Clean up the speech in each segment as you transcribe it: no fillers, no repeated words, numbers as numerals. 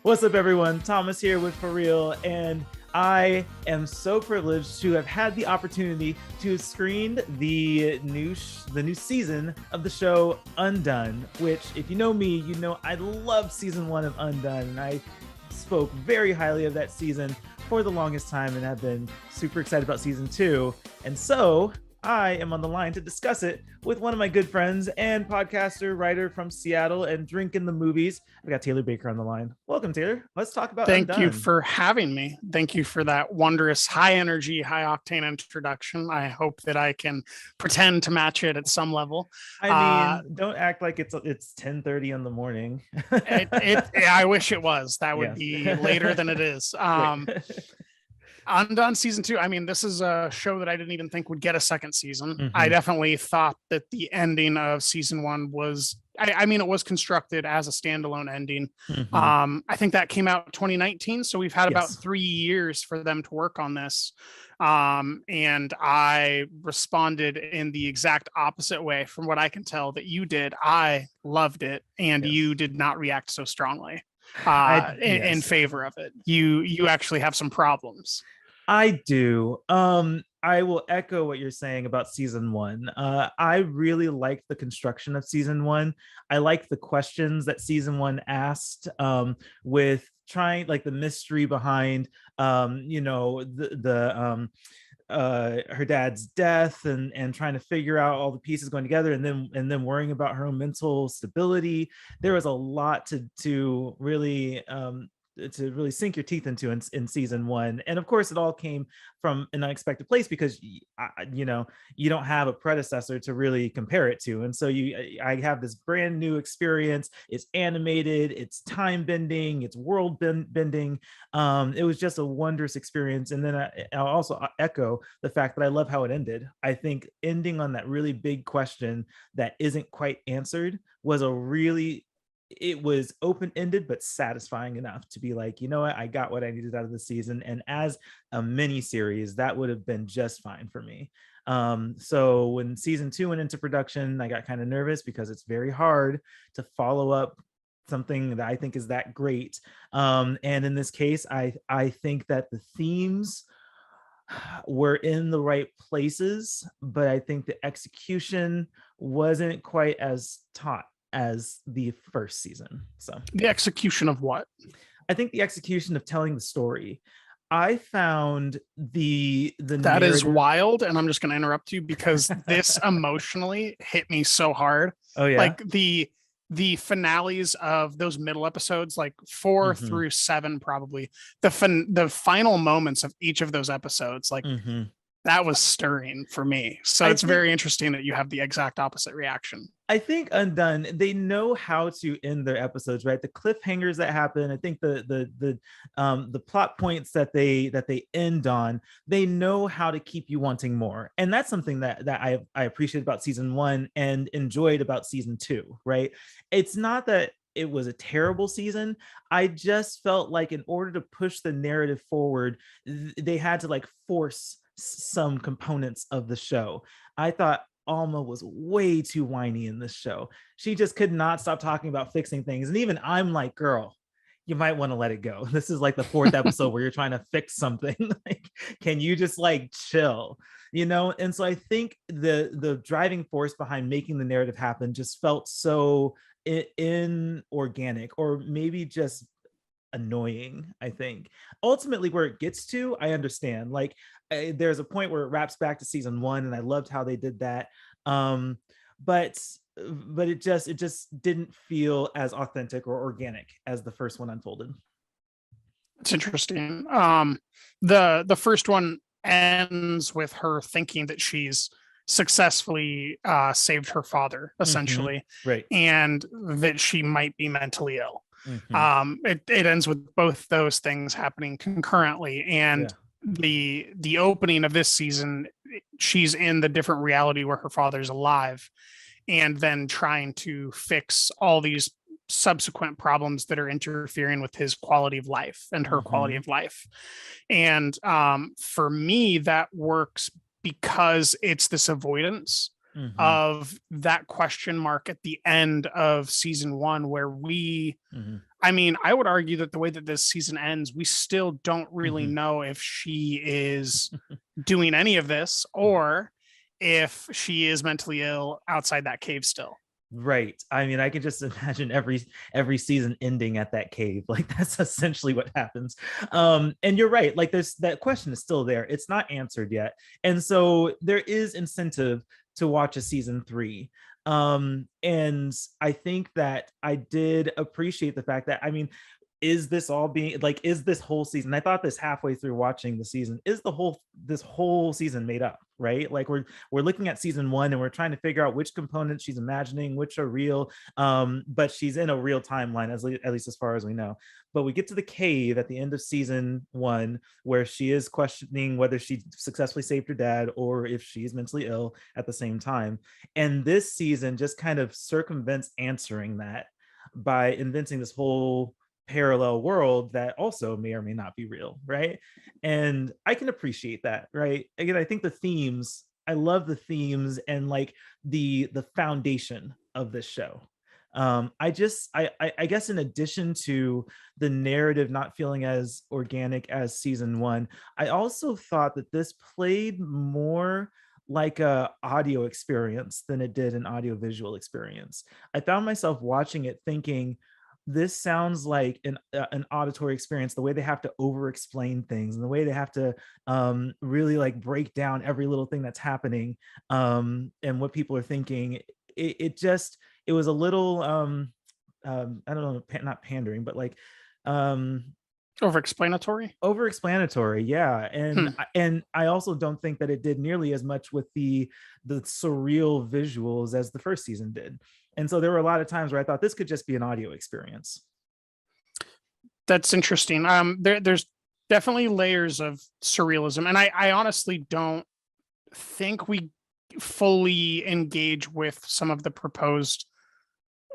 What's up, everyone? Thomas here with ForReel, and I am so privileged to have had the opportunity to screen the new season of the show Undone, which, if you know me, you know I love season 1 of Undone, and I spoke very highly of that season for the longest time and have been super excited about season 2. And so I am on the line to discuss it with one of my good friends and podcaster, writer from Seattle and Drinking the Movies. I've got Taylor Baker on the line. Welcome, Taylor. Let's talk about Thank Undone. you for having me. Thank you for that wondrous, high energy, high octane introduction. I hope that I can pretend to match it at some level. I mean, don't act like it's 10:30 in the morning. I wish it was. That would Yes. be later than it is. Undone season 2. I mean, this is a show that I didn't even think would get a second season. Mhm. I definitely thought that the ending of season 1 was, I mean, it was constructed as a standalone ending. Mhm. I think that came out 2019. So we've had about Yes. 3 years for them to work on this. And I responded in the exact opposite way from what I can tell that you did. I loved it, and Yes. you did not react so strongly in Yes. favor of it. You actually have some problems. I do. I will echo what you're saying about season 1. I really liked the construction of season 1. I liked the questions that season 1 asked, with trying, like, the mystery behind, her dad's death, and trying to figure out all the pieces going together, and then worrying about her own mental stability. There was a lot to really sink your teeth into in season 1, and of course it all came from an unexpected place because you don't have a predecessor to really compare it to, and so I have this brand new experience. It's animated, it's time bending, it's world bending. It was just a wondrous experience. And then I'll also echo the fact that I love how it ended. I think ending on that really big question that isn't quite answered was it was open-ended but satisfying enough to be like, you know what, I got what I needed out of the season. And as a mini series, that would have been just fine for me. So when season 2 went into production, I got kind of nervous because it's very hard to follow up something that I think is that great. And in this case, I think that the themes were in the right places, but I think the execution wasn't quite as taut as the first season. So The execution of what? I think the execution of telling the story. I found the That is narrative. wild, and I'm just going to interrupt you because this emotionally hit me so hard. Oh yeah. Like the finales of those middle episodes, like 4 Mhm. through 7, probably the final moments of each of those episodes, like Mhm. that was stirring for me. So it's very interesting that you have the exact opposite reaction. I think Undone, they know how to end their episodes, right? The cliffhangers that happen, I think the plot points that they end on, they know how to keep you wanting more. And that's something that I appreciate about season 1 and enjoyed about season 2, right? It's not that it was a terrible season. I just felt like in order to push the narrative forward, they had to like force some components of the show. I thought Alma was way too whiny in this show. She just could not stop talking about fixing things. And even I'm like, girl, you might want to let it go. This is like the 4th episode where you're trying to fix something. Like, can you just like chill? And so I think the driving force behind making the narrative happen just felt so inorganic, or maybe just annoying. I think ultimately where it gets to, I understand, like, there's a point where it wraps back to season 1, and I loved how they did that. But it just didn't feel as authentic or organic as the first one unfolded. It's interesting. The first one ends with her thinking that she's successfully saved her father, essentially, Right. and that she might be mentally ill. It ends with both those things happening concurrently, and the opening of this season, she's in the different reality where her father's alive, and then trying to fix all these subsequent problems that are interfering with his quality of life and her quality of life. And for me, that works because it's this avoidance of that question mark at the end of season 1, where I mean, I would argue that the way that this season ends, we still don't really Mhm. know if she is doing any of this or if she is mentally ill outside that cave still. Right. I mean, I can just imagine every season ending at that cave. Like that's essentially what happens. And you're right. Like there's that question is still there. It's not answered yet. And so there is incentive to watch a season 3. And I think that I did appreciate the fact that, I mean, is this all being like, is this whole season, I thought this halfway through watching the season, is this whole season made up, right? Like we're looking at season 1 and we're trying to figure out which components she's imagining, which are real. But she's in a real timeline, at least as far as we know. But we get to the cave at the end of season 1 where she is questioning whether she successfully saved her dad or if she's mentally ill at the same time. And this season just kind of circumvents answering that by inventing this whole parallel world that also may or may not be real, right? And I can appreciate that, right? Again, I think the themes, I love the themes and like the foundation of this show. I guess in addition to the narrative not feeling as organic as season 1, I also thought that this played more like a audio experience than it did an audio visual experience. I found myself watching it thinking, this sounds like an auditory experience, the way they have to over explain things and the way they have to really like break down every little thing that's happening, and what people are thinking. It was a little I don't know, not pandering, but like um Over over explanatory, yeah. explanatory. And I also don't think that it did nearly as much with the surreal visuals as the first season did. And so there were a lot of times where I thought this could just be an audio experience. That's interesting. There's definitely layers of surrealism, and I honestly don't think we fully engage with some of the proposed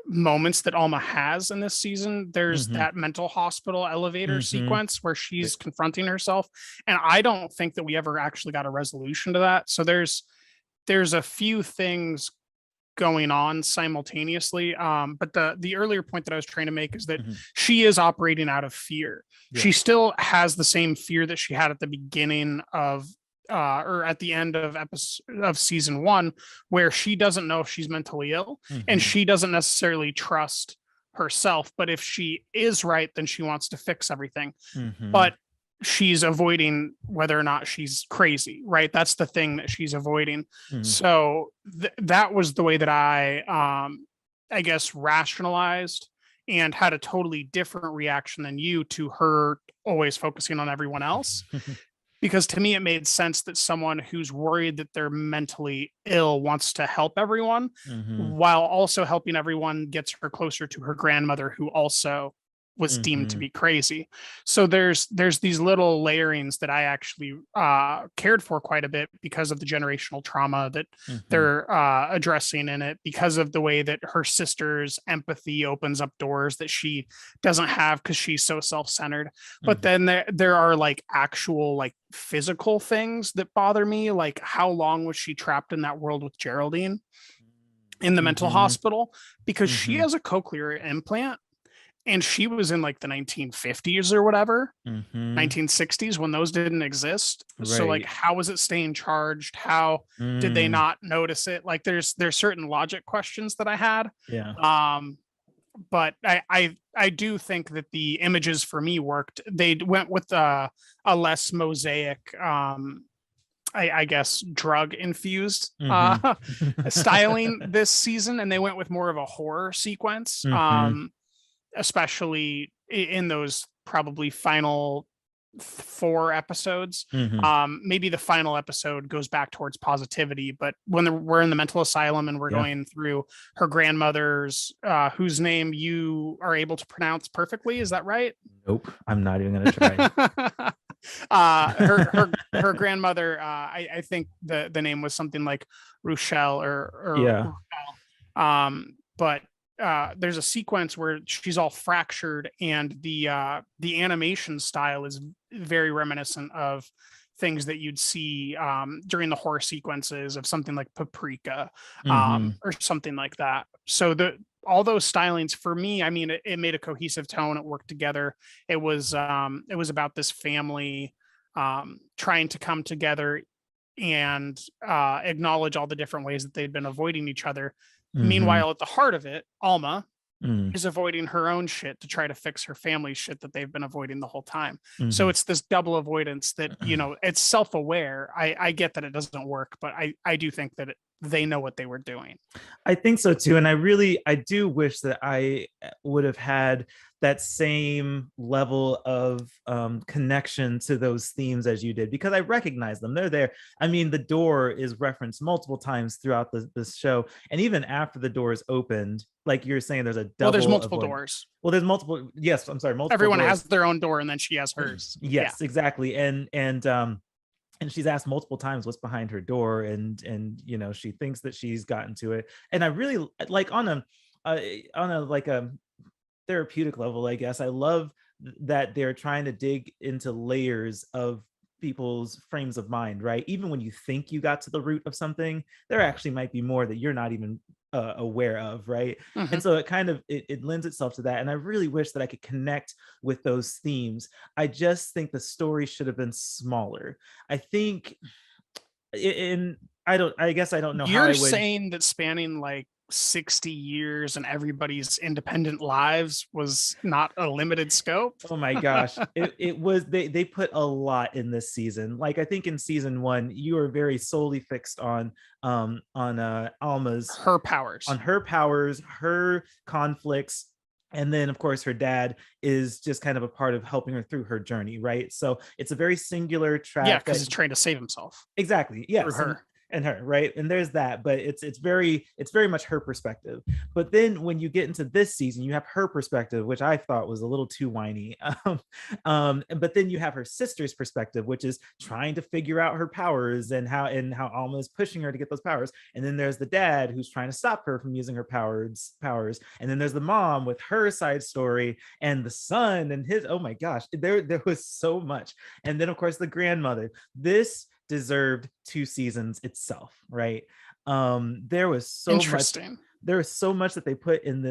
moments that Alma has in this season. There's Mm-hmm. that mental hospital elevator Mm-hmm. sequence where she's confronting herself, and I don't think that we ever actually got a resolution to that. So there's a few things going on simultaneously. But the earlier point that I was trying to make is that Mm-hmm. she is operating out of fear. Yeah. She still has the same fear that she had at the beginning of or at the end of season 1, where she doesn't know if she's mentally ill, Mm-hmm. and she doesn't necessarily trust herself. But if she is right, then she wants to fix everything. Mm-hmm. But she's avoiding whether or not she's crazy, right? That's the thing that she's avoiding. Mm-hmm. So that was the way that I guess, rationalized and had a totally different reaction than you to her always focusing on everyone else. Because to me, it made sense that someone who's worried that they're mentally ill wants to help everyone, Mm-hmm. while also helping everyone gets her closer to her grandmother, who also was deemed to Mm-hmm. be crazy. So there's these little layerings that I actually cared for quite a bit because of the generational trauma that Mm-hmm. they're addressing in it, because of the way that her sister's empathy opens up doors that she doesn't have because she's so self-centered. But then there are like actual like physical things that bother me, like how long was she trapped in that world with Geraldine in the mental Mm-hmm. hospital, because she Mm-hmm. has a cochlear implant, and she was in like the 1950s or whatever, Mm-hmm. 1960s, when those didn't exist. So like, Right. how was it staying charged? How did they not notice it? Like there's certain logic questions that I had. Yeah. But I do think that the images for me worked. They went with a less mosaic, I guess, drug infused Mm-hmm. styling this season, and they went with more of a horror sequence. Mm-hmm. Especially in those probably final 4 episodes. Mm-hmm. Maybe the final episode goes back towards positivity, but when we're in the mental asylum and we're Yeah. going through her grandmother's, whose name you are able to pronounce perfectly, is that right? Nope, I'm not even gonna try. Her grandmother, I think the name was something like Rochelle Yeah. but there's a sequence where she's all fractured, and the animation style is very reminiscent of things that you'd see during the horror sequences of something like Paprika, Mm-hmm. or something like that. So all those stylings for me, I mean, it made a cohesive tone. It worked together. It was about this family trying to come together and acknowledge all the different ways that they'd been avoiding each other. Mm-hmm. Meanwhile, at the heart of it, Alma Mm-hmm. is avoiding her own shit to try to fix her family's shit that they've been avoiding the whole time. So Mm-hmm. it's this double avoidance that, it's self-aware. I get that it doesn't work, but I do think that they know what they were doing. I think so too. And I do wish that I would have had that same level of connection to those themes as you did, because I recognize them. They're there. I mean, the door is referenced multiple times throughout this show. And even after the door is opened, like you're saying, there's a Well, there's double multiple avoid. doors. Well, there's multiple. Yes, I'm sorry. Multiple Everyone doors. has their own door, and then she has hers. Yes, Yeah. exactly. And she's asked multiple times what's behind her door, and she thinks that she's gotten to it. And I really like on a like a therapeutic level, I guess, I love that they're trying to dig into layers of people's frames of mind, right? Even when you think you got to the root of something, there actually might be more that you're not even aware of, right? Mm-hmm. And so it lends itself to that. And I really wish that I could connect with those themes. I just think the story should have been smaller. I think I guess I don't know how I You're would. saying that spanning like 60 years and everybody's independent lives was not a limited scope? Oh my gosh. It was, they put a lot in this season. Like I think in season 1, you were very solely fixed on Alma's her powers, her conflicts. And then of course her dad is just kind of a part of helping her through her journey, right? So it's a very singular track. Yeah, because he's trying to save himself. Exactly. Yes. Through her. And her, right? And there's that, but it's very much her perspective. But then when you get into this season, you have her perspective, which I thought was a little too whiny. But then you have her sister's perspective, which is trying to figure out her powers and how Alma is pushing her to get those powers. And then there's the dad who's trying to stop her from using her powers. And then there's the mom with her side story, and the son and his, oh my gosh, there was so much. And then of course the grandmother. This deserved 2 seasons itself, right? There was so much that they put in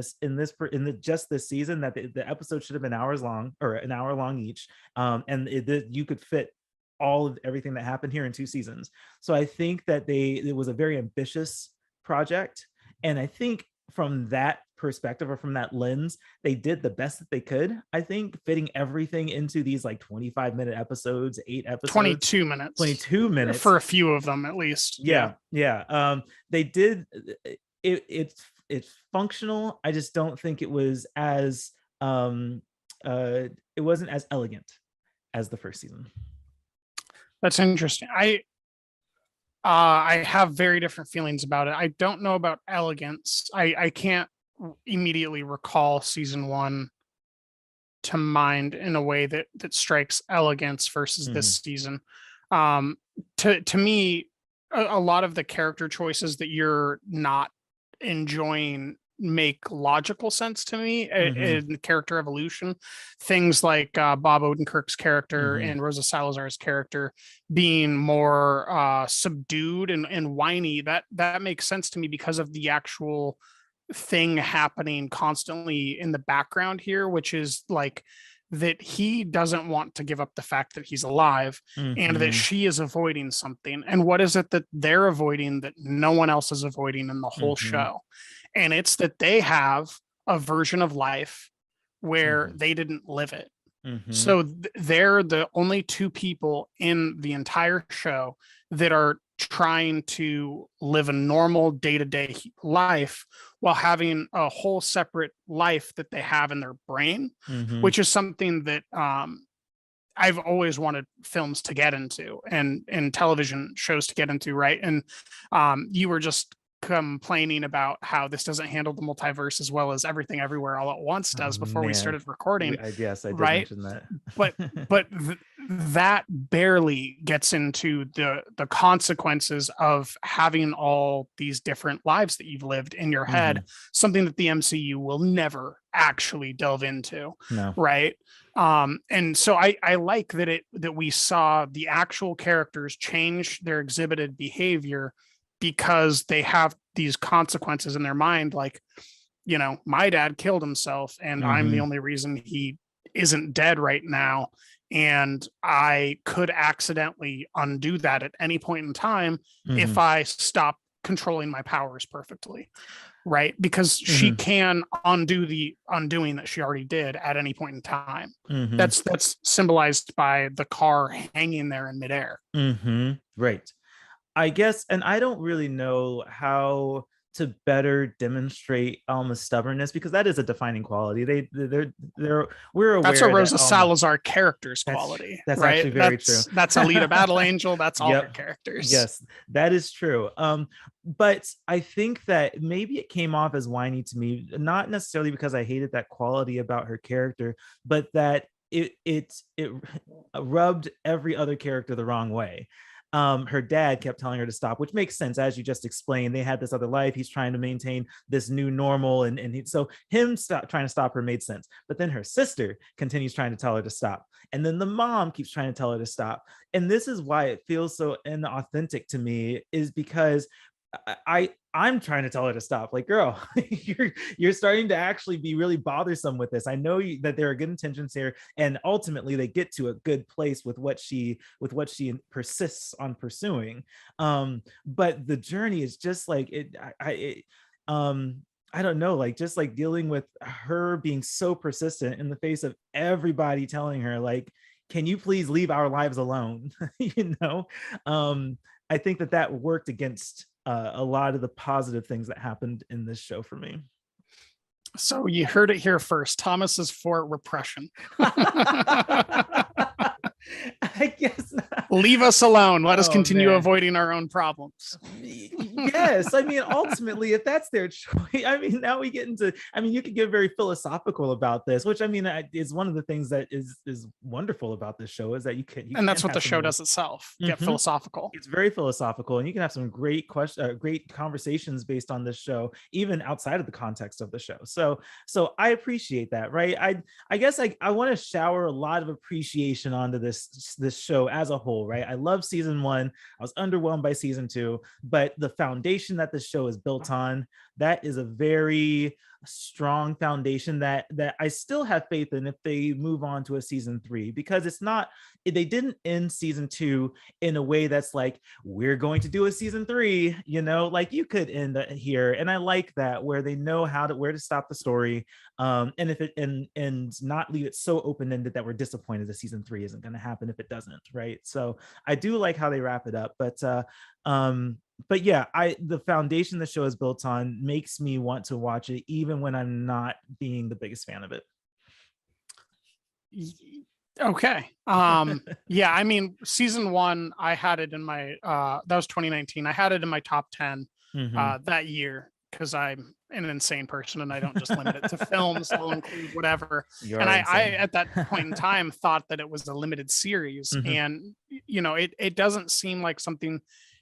just this season, that the episode should have been hours long, or an hour long each. And you could fit all of everything that happened here in 2 seasons. So I think that it was a very ambitious project, and I think from that perspective, or from that lens, they did the best that they could. I think fitting everything into these like 25-minute episodes, 8 episodes, 22 minutes for a few of them at least. Yeah. They did it's functional. I just don't think it was as it wasn't as elegant as the first season. That's interesting. I have very different feelings about it. I don't know about elegance. I can't immediately recall season 1 to mind in a way that strikes elegance versus this season. To me, a lot of the character choices that you're not enjoying make logical sense to me in character evolution. Things like Bob Odenkirk's character and Rosa Salazar's character being more subdued and whiny, that makes sense to me because of the actual thing happening constantly in the background here, which is like that he doesn't want to give up the fact that he's alive and that she is avoiding something. And what is it that they're avoiding that no one else is avoiding in the whole show? And it's that they have a version of life where they didn't live it. So they're the only 2 people in the entire show that are trying to live a normal day-to-day life while having a whole separate life that they have in their brain, which is something that I've always wanted films to get into and television shows to get into, right? And you were just complaining about how this doesn't handle the multiverse as well as Everything Everywhere All at Once does before we started recording. Yes, I did right? mention that. but that barely gets into the consequences of having all these different lives that you've lived in your head, something that the MCU will never actually delve into. No. Right. And so I like that we saw the actual characters change their exhibited behavior because they have these consequences in their mind. Like my dad killed himself and I'm the only reason he isn't dead right now. And I could accidentally undo that at any point in time if I stop controlling my powers perfectly. Right. Because she can undo the undoing that she already did at any point in time. That's symbolized by the car hanging there in midair. Right. I guess, and I don't really know how to better demonstrate Alma's stubbornness, because that is a defining quality. We're aware that's a Rosa that Salazar character's quality. That's right? actually very true. That's Alita Battle Angel. That's all her characters. Yes, that is true. But I think that maybe it came off as whiny to me, not necessarily because I hated that quality about her character, but that it rubbed every other character the wrong way. Her dad kept telling her to stop, which makes sense. As you just explained, they had this other life. He's trying to maintain this new normal. So him trying to stop her made sense. But then her sister continues trying to tell her to stop. And then the mom keeps trying to tell her to stop. And this is why it feels so inauthentic to me, is because I'm trying to tell her to stop. Like, girl, you're starting to actually be really bothersome with this. I know that there are good intentions here, and ultimately they get to a good place with what she persists on pursuing. But the journey is just like I don't know, like just like dealing with her being so persistent in the face of everybody telling her, like, can you please leave our lives alone? I think that worked against a lot of the positive things that happened in this show for me. So you heard it here first. Thomas is for repression. I guess not. Leave us alone. Let us continue avoiding our own problems. Yes. I mean, ultimately, if that's their choice, I mean, now we get into, you could get very philosophical about this, which is one of the things that is wonderful about this show, is that you and that's what the show does itself. Get philosophical. It's very philosophical, and you can have some great great conversations based on this show, even outside of the context of the show. So I appreciate that. Right. I guess I want to shower a lot of appreciation onto this show as a whole. Right. I love season 1. I was underwhelmed by season 2, but the foundation that the show is built on, that is a very strong foundation that I still have faith in if they move on to a season 3, because they didn't end season 2 in a way that's like, we're going to do a season 3, like you could end here. And I like that, where they know where to stop the story, and not leave it so open-ended that we're disappointed that season 3 isn't going to happen if it doesn't. Right. So I do like how they wrap it up, but yeah, the foundation the show is built on makes me want to watch it, even when I'm not being the biggest fan of it. Okay. Yeah, I mean, season 1, I had it in my that was 2019. I had it in my top 10 that year, because I'm an insane person and I don't just limit it to films. I'll include whatever. And I at that point in time thought that it was a limited series, and it doesn't seem like something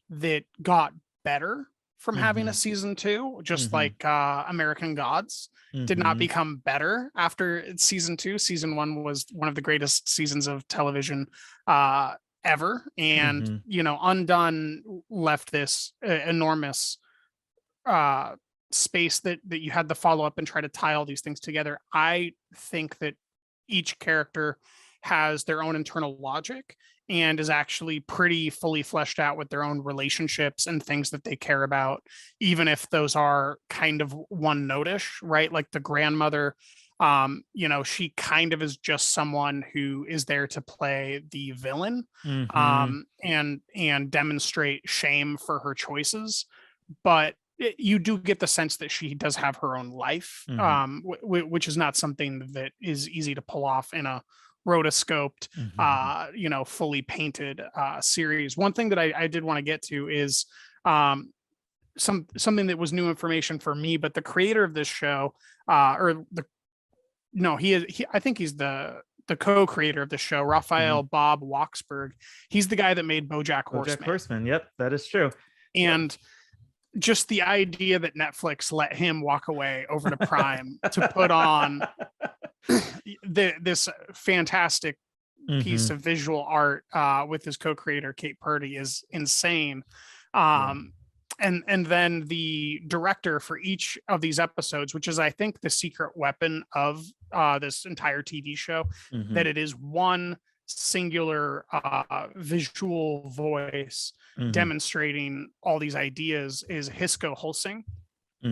that got better from having a season 2, just like American Gods did not become better after season 2. Season 1 was one of the greatest seasons of television ever. And, Undone left this enormous space that you had to follow up and try to tie all these things together. I think that each character has their own internal logic and is actually pretty fully fleshed out with their own relationships and things that they care about, even if those are kind of one notish, right? Like the grandmother, she kind of is just someone who is there to play the villain, and demonstrate shame for her choices. But you do get the sense that she does have her own life, which is not something that is easy to pull off in a rotoscoped, fully painted series. One thing that I did want to get to is something that was new information for me, but the creator of this show, I think he's the co-creator of the show, Raphael Bob Waksberg. He's the guy that made BoJack Horseman. Yep, that is true. And just the idea that Netflix let him walk away over to Prime to put on this fantastic piece of visual art with his co-creator Kate Purdy is insane. and then the director for each of these episodes, which is I think the secret weapon of this entire TV show, that it is one singular visual voice demonstrating all these ideas, is Hisco Hulsing.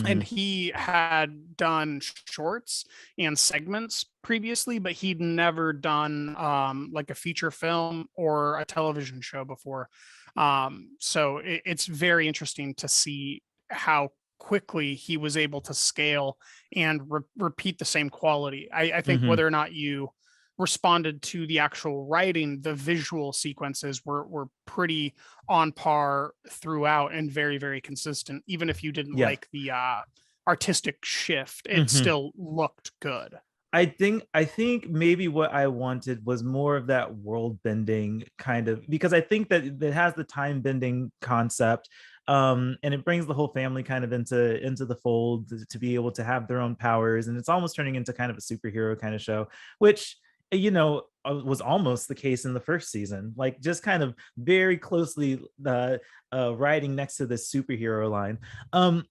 And he had done shorts and segments previously, but he'd never done like a feature film or a television show before. So it's very interesting to see how quickly he was able to scale and repeat the same quality. I think whether or not you responded to the actual writing, the visual sequences were pretty on par throughout and very, very consistent. Even if you didn't like the artistic shift, it still looked good. I think maybe what I wanted was more of that world bending kind of, because I think that it has the time bending concept, and it brings the whole family kind of into the fold to be able to have their own powers, and it's almost turning into kind of a superhero kind of show, which was almost the case in the first season, like just kind of very closely riding next to the superhero line.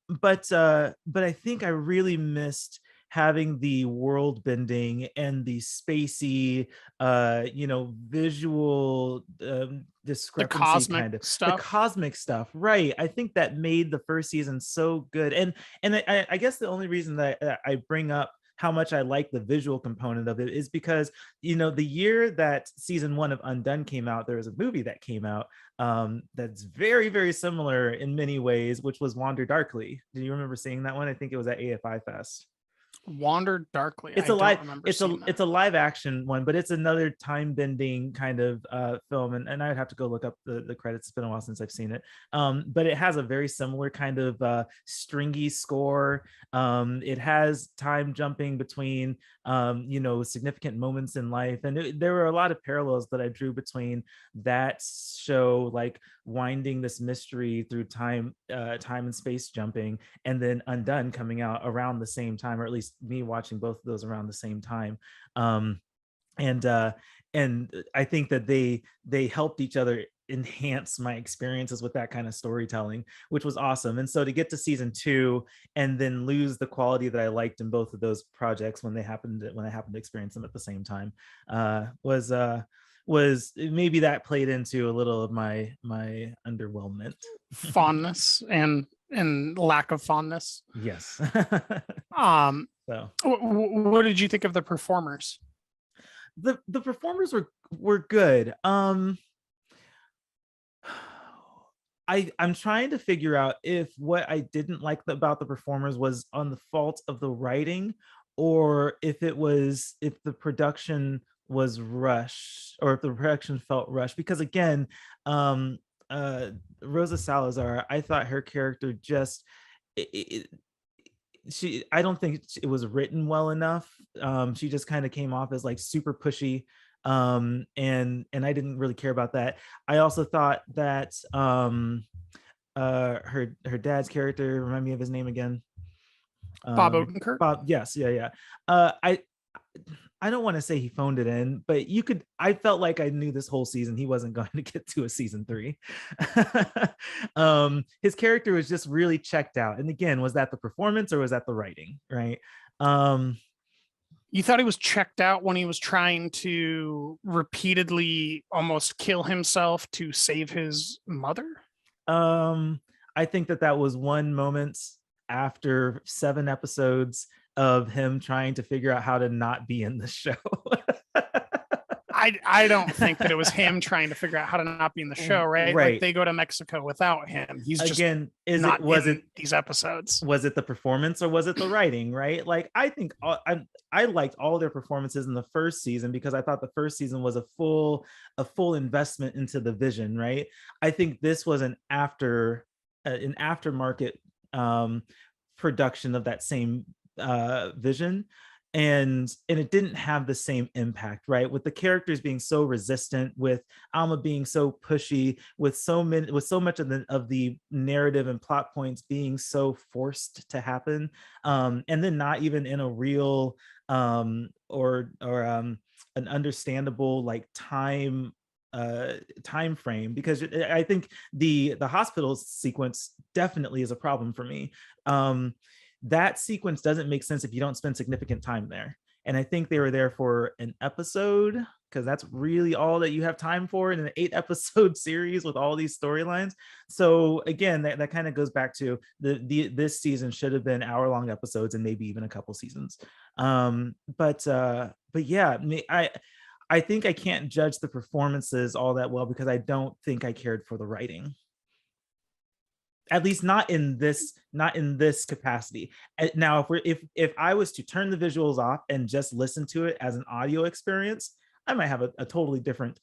But I think I really missed having the world bending and the spacey visual discrepancy, kind of stuff. the cosmic stuff, right? I think that made the first season so good. And I guess the only reason that I bring up how much I like the visual component of it is because, the year that season 1 of Undone came out, there was a movie that came out that's very, very similar in many ways, which was Wander Darkly. Do you remember seeing that one? I think it was at AFI Fest. Wander Darkly. It's a live action one, but it's another time bending kind of film, and I'd have to go look up the credits. It's been a while since I've seen it, but it has a very similar kind of stringy score. It has time jumping between significant moments in life, and there were a lot of parallels that I drew between that show, like winding this mystery through time and space jumping, and then Undone coming out around the same time, or at least me watching both of those around the same time. And I think that they helped each other enhance my experiences with that kind of storytelling, which was awesome. And so to get to season 2 and then lose the quality that I liked in both of those projects when I happened to experience them at the same time, was maybe that played into a little of my underwhelmment. Fondness and lack of fondness. Yes. So what did you think of the performers? The performers were good. I'm trying to figure out if what I didn't like about the performers was on the fault of the writing, or if the production was rushed, or if the production felt rushed. Because again, Rosa Salazar, I thought her character just I don't think it was written well enough. She just kind of came off as like super pushy, and I didn't really care about that. I also thought that her dad's character, remind me of his name again. Bob Odenkirk. Bob, yes, yeah. I don't want to say he phoned it in, but I felt like I knew this whole season he wasn't going to get to a season 3. His character was just really checked out. And again, was that the performance or was that the writing? Right. You thought he was checked out when he was trying to repeatedly almost kill himself to save his mother? I think that was one moment after 7 episodes of him trying to figure out how to not be in the show. I don't think that it was him trying to figure out how to not be in the show, right? Like they go to Mexico without him. He's just was it these episodes? Was it the performance or was it the writing, right? Like I think I liked all their performances in the first season because I thought the first season was a full investment into the vision, right? I think this was an aftermarket production of that same vision, and it didn't have the same impact, right? With the characters being so resistant, with Alma being so pushy, with so much of the narrative and plot points being so forced to happen, and then not even in a real or an understandable like time time frame, because I think the hospital sequence definitely is a problem for me. That sequence doesn't make sense if you don't spend significant time there. And I think they were there for an episode, because that's really all that you have time for in an 8-episode series with all these storylines. So again, that kind of goes back to this season should have been hour-long episodes and maybe even a couple seasons. But yeah, I think I can't judge the performances all that well because I don't think I cared for the writing. At least not in this capacity. Now, if I was to turn the visuals off and just listen to it as an audio experience, I might have a totally different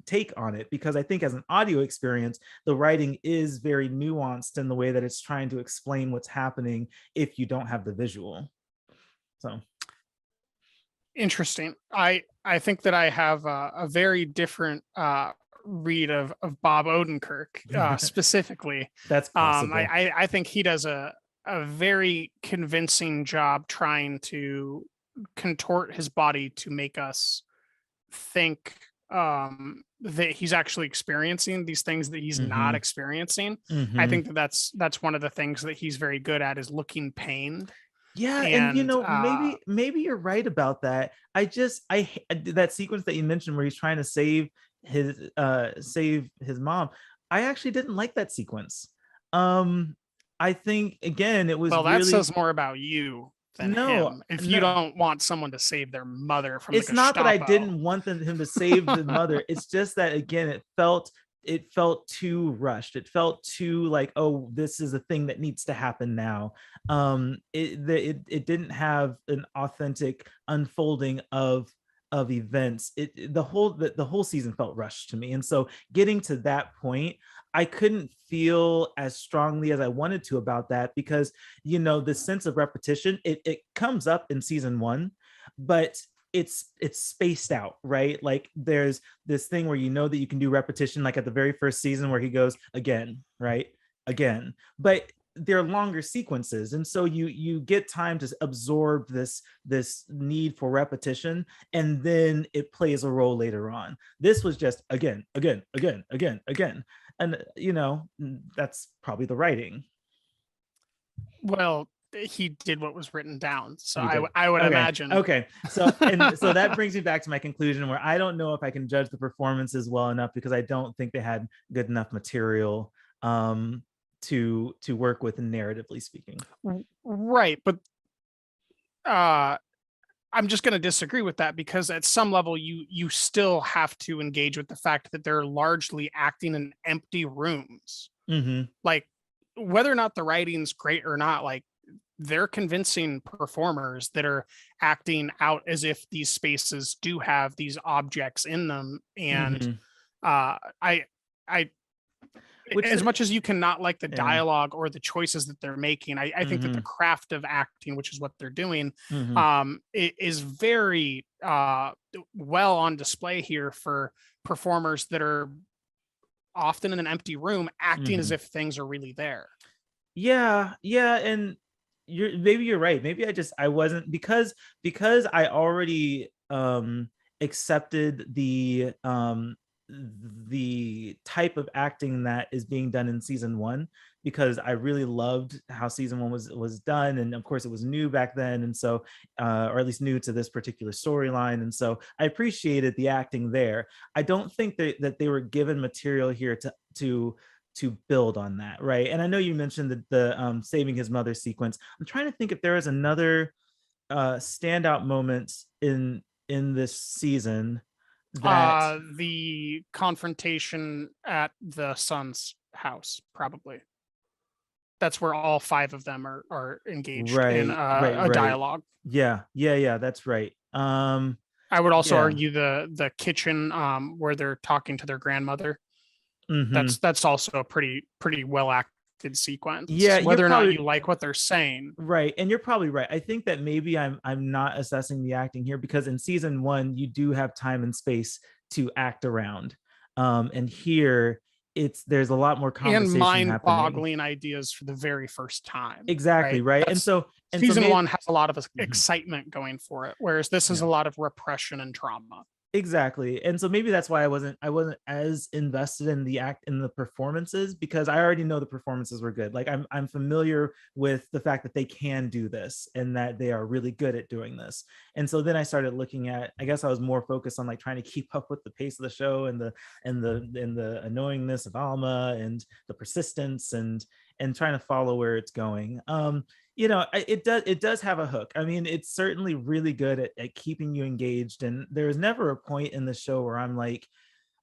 take on it, because I think as an audio experience, the writing is very nuanced in the way that it's trying to explain what's happening if you don't have the visual. So interesting. I think that I have a very different read of Bob Odenkirk specifically. That's possible. I think he does a very convincing job trying to contort his body to make us think that he's actually experiencing these things that he's not experiencing. I think that that's one of the things that he's very good at, is looking pained. Yeah, and maybe you're right about that. I that sequence that you mentioned where he's trying to save his mom. I actually didn't like that sequence. I think again it was that says more about you than him. If you don't want someone to save their mother from it's not that I didn't want him to save the mother. It's just that again it felt too rushed. It felt too like, oh, this is a thing that needs to happen now. It didn't have an authentic unfolding of events. The whole season felt rushed to me. And so getting to that point, I couldn't feel as strongly as I wanted to about that, because the sense of repetition, it comes up in season 1, but it's spaced out, right? Like there's this thing where that you can do repetition, like at the very first season where he goes again, right? Again. But they're longer sequences, and so you get time to absorb this need for repetition, and then it plays a role later on. This was just again, and that's probably the writing. Well, he did what was written down, so I would imagine. Okay, so that brings me back to my conclusion, where I don't know if I can judge the performances well enough, because I don't think they had good enough material to work with, narratively speaking. Right, but I'm just going to disagree with that, because at some level you still have to engage with the fact that they're largely acting in empty rooms. Like whether or not the writing's great or not, like they're convincing performers that are acting out as if these spaces do have these objects in them. And as much as you cannot like the dialogue or the choices that they're making, I think that the craft of acting, which is what they're doing, it is very well on display here for performers that are often in an empty room acting as if things are really there. Yeah, and maybe you're right. Maybe I wasn't, because I already accepted the type of acting that is being done in season 1, because I really loved how season 1 was done, and of course it was new back then, and so or at least new to this particular storyline, and so I appreciated the acting there. I don't think that they were given material here to build on that, right? And I know you mentioned the saving his mother sequence. I'm trying to think if there is another standout moment in this season. The confrontation at the son's house, probably. That's where all 5 of them are engaged in a dialogue. Yeah, that's right. I would also argue the kitchen where they're talking to their grandmother. That's also a pretty well acted sequence. Yeah, whether or not you like what they're saying. Right, and you're probably right. I think that maybe I'm not assessing the acting here, because in season 1 you do have time and space to act around, and here there's a lot more conversation and mind-boggling ideas for the very first time. Exactly, right? And so season 1 has a lot of excitement going for it, whereas this is a lot of repression and trauma. Exactly. And so maybe that's why I wasn't as invested in the performances, because I already know the performances were good. Like I'm familiar with the fact that they can do this and that they are really good at doing this. And so then I started looking at, I guess I was more focused on like trying to keep up with the pace of the show and the annoyingness of Alma and the persistence and trying to follow where it's going. It does have a hook. I mean, it's certainly really good at keeping you engaged, and there's never a point in the show where I'm like,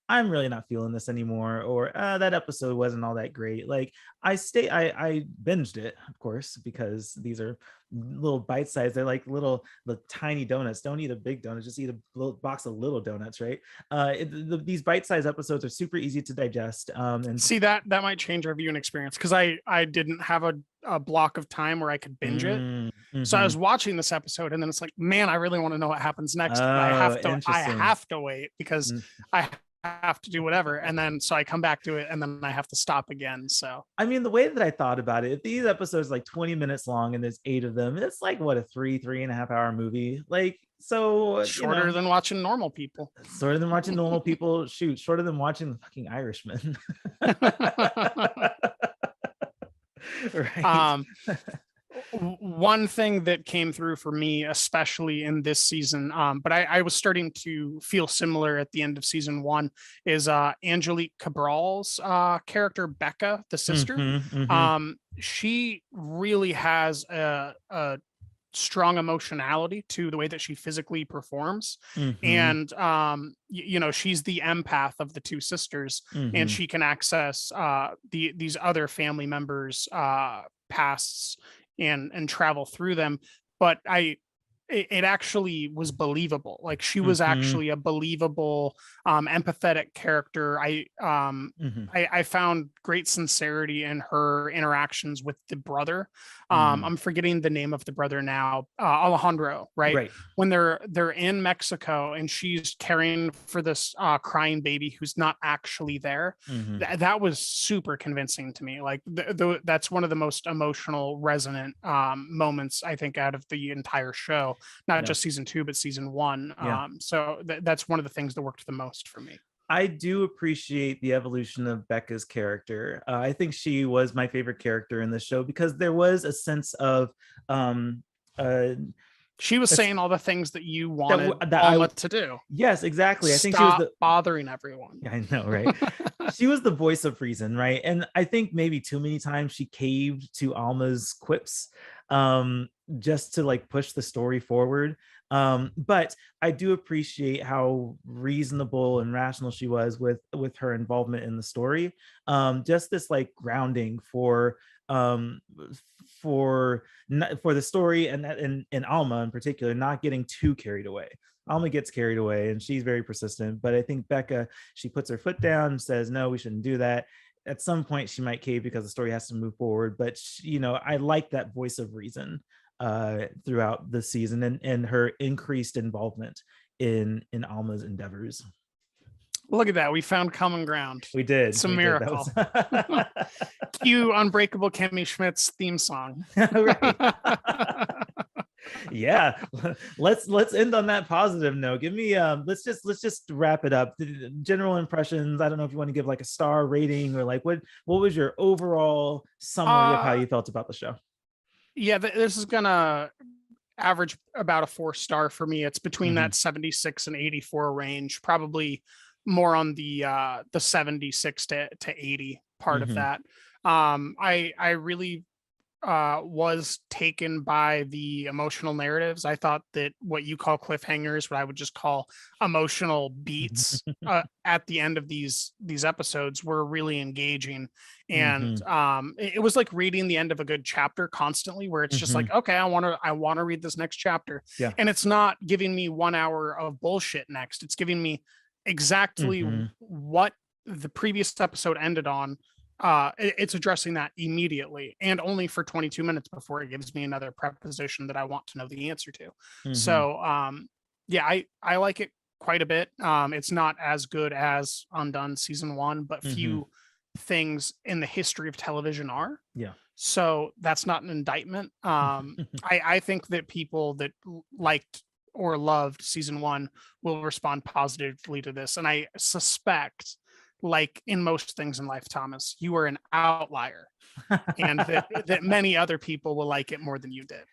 I'm really not feeling this anymore, or that episode wasn't all that great. Like I binged it, of course, because these are little bite size. They're like the tiny donuts. Don't eat a big donut, just eat a little box of little donuts, right? These bite size episodes are super easy to digest. And See, that might change our viewing experience, because I didn't have a block of time where I could binge it. So I mm-hmm. was watching this episode, and then it's like, man, I really want to know what happens next, but Oh, I interesting. have to wait, because I have to do whatever. And then so I come back to it, and then I have to stop again. So I mean, the way that I thought about it, if these episodes like 20 minutes long and there's 8 of them, it's like what, a 3.5 hour movie. Like, so, shorter than watching normal people. shorter than watching normal people. Shoot, shorter than watching the fucking Irishman. Right. One thing that came through for me, especially in this season, but I was starting to feel similar at the end of season 1, is Angelique Cabral's character, Becca, the sister. She really has a strong emotionality to the way that she physically performs. And she's the empath of the two sisters, and she can access these other family members pasts and travel through them. But it actually was believable. Like, she was actually a believable, empathetic character. I found great sincerity in her interactions with the brother. I'm forgetting the name of the brother now. Alejandro, right? When they're in Mexico and she's caring for this crying baby who's not actually there. That was super convincing to me. Like, that's one of the most emotional, resonant moments, I think, out of the entire show. Not just season 2, but season 1. So that's one of the things that worked the most for me. I do appreciate the evolution of Becca's character. I think she was my favorite character in the show because there was a sense of she was saying all the things that you wanted Alma to do. Yes, exactly. I think she was bothering everyone. I know, right? She was the voice of reason, right? And I think maybe too many times she caved to Alma's quips just to like push the story forward. But I do appreciate how reasonable and rational she was with her involvement in the story. Just this like grounding for the story and Alma in particular, not getting too carried away. Alma gets carried away and she's very persistent, but I think Becca, she puts her foot down and says, no, we shouldn't do that. At some point she might cave because the story has to move forward, but I like that voice of reason throughout the season and her increased involvement in Alma's endeavors. Look at that. We found common ground. We did. It's a miracle. Cue Unbreakable Kimmy Schmidt's theme song. Right. Yeah, let's end on that positive note. Give me let's just wrap it up. General impressions. I don't know if you want to give like a star rating or like what was your overall summary of how you felt about the show? Yeah, this is gonna average about a 4-star for me. It's between that 76 and 84 range, probably more on the 76 to 80 part of that. I really was taken by the emotional narratives. I thought that what you call cliffhangers, what I would just call emotional beats at the end of these episodes, were really engaging. And it was like reading the end of a good chapter constantly, where it's just like, okay, I want to read this next chapter. And it's not giving me 1 hour of bullshit next. It's giving me exactly what the previous episode ended on. It's addressing that immediately, and only for 22 minutes before it gives me another preposition that I want to know the answer to. So yeah, I like it quite a bit. It's not as good as Undone season 1, but few things in the history of television are. So that's not an indictment. I think that people that liked or loved season one will respond positively to this. And I suspect, like in most things in life, Thomas, you are an outlier, and that many other people will like it more than you did.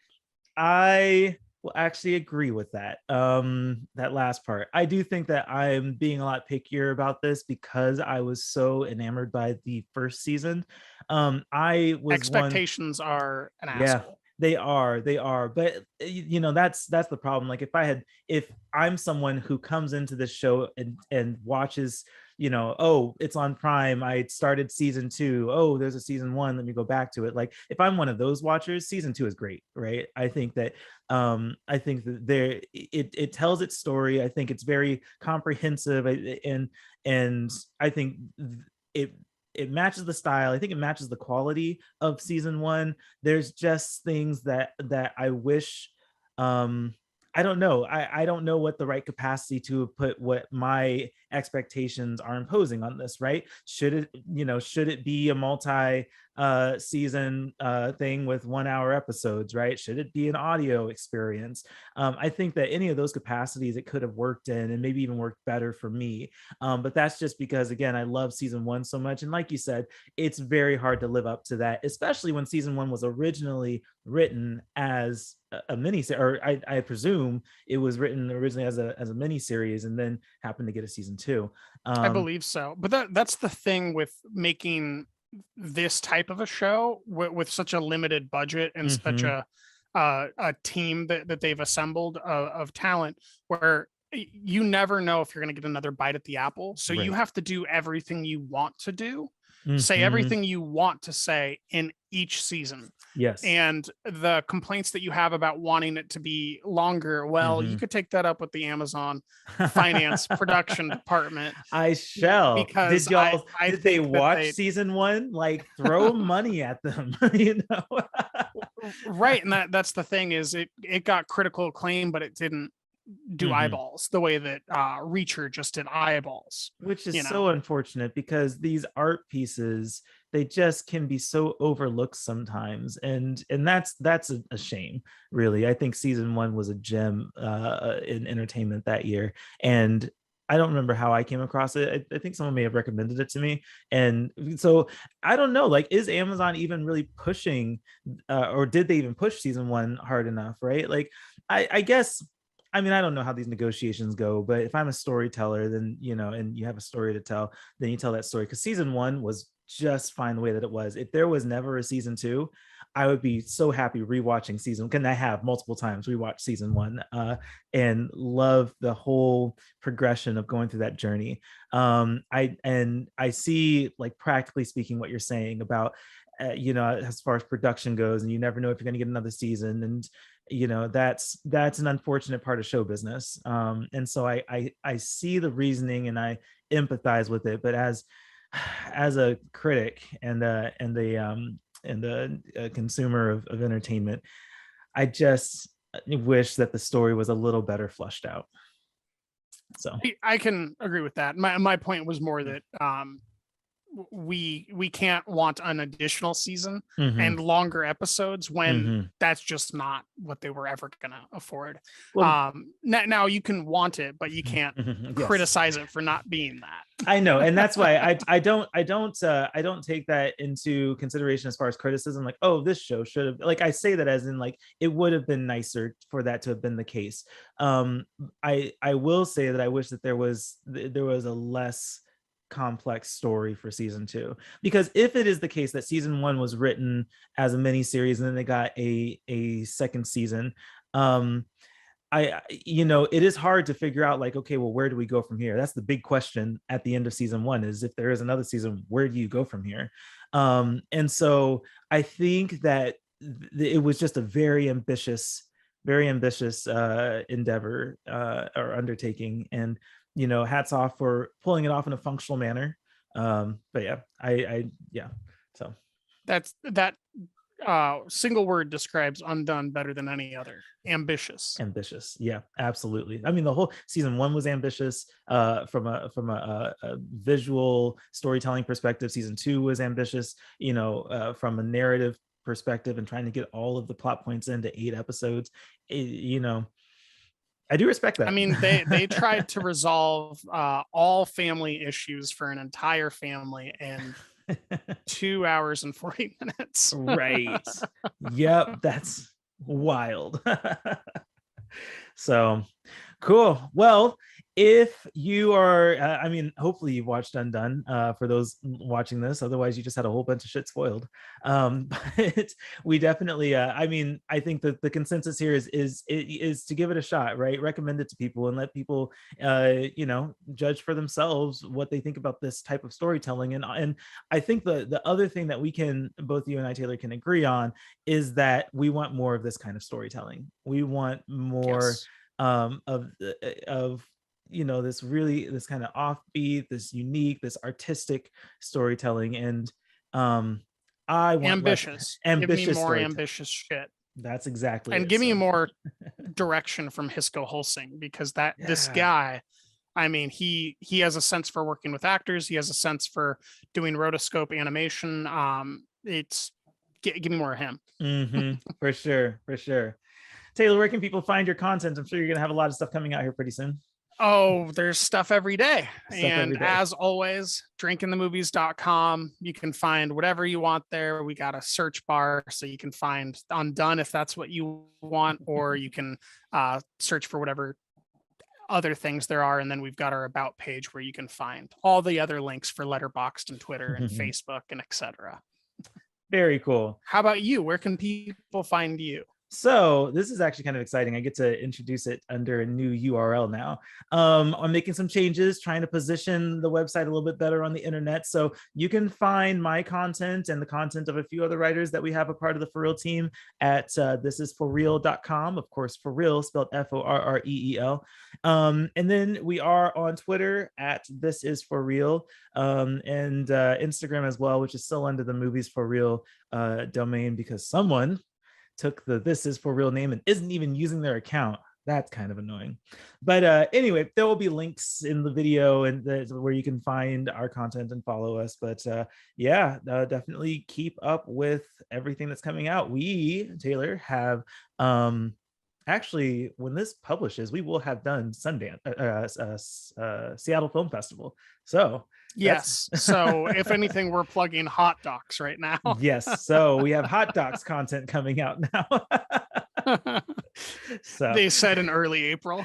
I will actually agree with that. That last part. I do think that I'm being a lot pickier about this because I was so enamored by the first season. I was one. Expectations are an Yeah, asshole. they are, but that's the problem. Like if I'm someone who comes into this show and watches, oh, it's on Prime, I started season 2, oh, there's a season 1, let me go back to it. Like if I'm one of those watchers, season 2 is great, right? I think that there it tells its story. I think it's very comprehensive, and I think it it matches the style. I think it matches the quality of season 1. There's just things that I wish, um I don't know. I don't know what the right capacity to put what my expectations are imposing on this, right? Should it be a multi season thing with 1 hour episodes, right? Should it be an audio experience? I think that any of those capacities it could have worked in and maybe even worked better for me. But that's just because, again, I love season 1 so much. And like you said, it's very hard to live up to that, especially when season 1 was originally written as a mini, or I presume it was written originally as a mini series and then happened to get a season 2. I believe so. But that's the thing with making this type of a show with such a limited budget and such Mhm. a team that they've assembled of talent, where you never know if you're going to get another bite at the apple. So you Right. have to do everything you want to do, say Mhm. everything you want to say in each season. Yes. And the complaints that you have about wanting it to be longer, well, you Mhm. could take that up with the Amazon finance production department, I shall. because Did y'all I did they think that watch they season 1? Like throw money at them, you know? right, and that's the thing, is it got critical acclaim, but it didn't do Mhm. eyeballs the way that Reacher just did eyeballs. Which is You so know, unfortunate because these art pieces, they just can be so overlooked sometimes, and that's a shame, really. I think season 1 was a gem in entertainment that year, and I don't remember how I came across it. I think someone may have recommended it to me, and so I don't know, like, is Amazon even really pushing, or did they even push season 1 hard enough, right? Like, I guess, I mean, I don't know how these negotiations go, but if I'm a storyteller, then, and you have a story to tell, then you tell that story. Because season 1 was just fine the way that it was. If there was never a season 2, I would be so happy rewatching season. Can I have multiple times rewatch season 1, and love the whole progression of going through that journey. I see, like, practically speaking, what you're saying about, as far as production goes, and you never know if you're going to get another season, and that's an unfortunate part of show business. And so I see the reasoning and I empathize with it, but as a critic and the consumer of entertainment, I just wish that the story was a little better flushed out. So I can agree with that. My point was more that we can't want an additional season mm-hmm, and longer episodes when mm-hmm. that's just not what they were ever gonna afford. Well, Now you can want it, but you can't yes, criticize it for not being that. I know, and that's why I don't take that into consideration as far as criticism. Like, oh, this show should have, like, I say that as in, like, it would have been nicer for that to have been the case. I will say that I wish that there was a less complex story for season 2, because if it is the case that season 1 was written as a mini series and then they got a second season, um it is hard to figure out, like, okay, well, where do we go from here? That's the big question at the end of season 1, is if there is another season, where do you go from here? And so I think that it was just a very ambitious endeavor, or undertaking, and hats off for pulling it off in a functional manner. But yeah, yeah, so That single word describes Undone better than any other. Ambitious. ambitious, yeah, absolutely. I mean, the whole season 1 was ambitious, from a visual storytelling perspective. Season 2 was ambitious, from a narrative perspective, and trying to get all of the plot points into 8 episodes. It, you know I do respect that. I mean, they tried to resolve all family issues for an entire family in 2 hours and 40 minutes. Right. Yep, that's wild. So cool. Well, if you are, I mean, hopefully you've watched Undone for those watching this. Otherwise, you just had a whole bunch of shit spoiled. But we definitely, I mean, I think that the consensus here is to give it a shot, right? Recommend it to people and let people, you know, judge for themselves what they think about this type of storytelling. And I think the other thing that we can, both you and I, Taylor, can agree on is that we want more of this kind of storytelling. We want more. Yes. Of you know, this kind of offbeat, this unique, this artistic storytelling, and I want ambitious. Give me more ambitious shit. That's exactly and it, give me more direction from Hisco Hulsing, because this guy, I mean, he has a sense for working with actors. He has a sense for doing rotoscope animation. It's give me more of him. For sure. Taylor, where can people find your content? I'm sure you're gonna have a lot of stuff coming out here pretty soon. Oh, there's stuff every day. As always, drinkingthemovies.com. You can find whatever you want there. We got a search bar, so you can find Undone if that's what you want, or you can search for whatever other things there are. And then we've got our about page where you can find all the other links for Letterboxd and Twitter and Facebook and etc. Very cool. How about you? Where can people find you? So this is actually kind of exciting. I get to introduce it under a new URL now. I'm making some changes, trying to position the website a little bit better on the internet. So you can find my content and the content of a few other writers that we have a part of the ForReel team at thisisforreel.com. Of course, ForReel spelled FORREEL. And then we are on Twitter at thisisforreel, and Instagram as well, which is still under the Movies for Real domain, because someone took the This Is For Real name and isn't even using their account. That's kind of annoying. But anyway, there will be links in the video and where you can find our content and follow us. But definitely keep up with everything that's coming out. We, Taylor, have actually, when this publishes, we will have done Sundance, Seattle Film Festival. So yes. So if anything, we're plugging Hot Docs right now. Yes. So we have Hot Docs content coming out now. So they said in early April.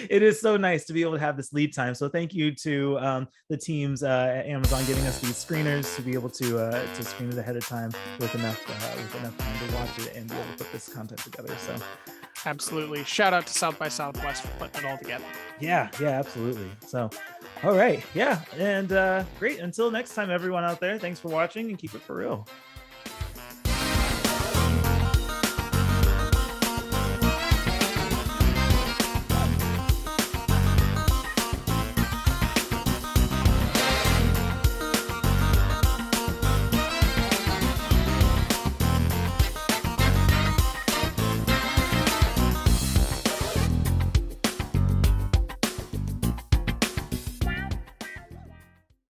It is so nice to be able to have this lead time. So thank you to the teams at Amazon giving us these screeners to be able to screen it ahead of time with enough time to watch it and be able to put this content together. So absolutely. Shout out to South by Southwest for putting it all together. Yeah, absolutely. So, all right. Yeah. And great. Until next time, everyone out there, thanks for watching and keep it for real.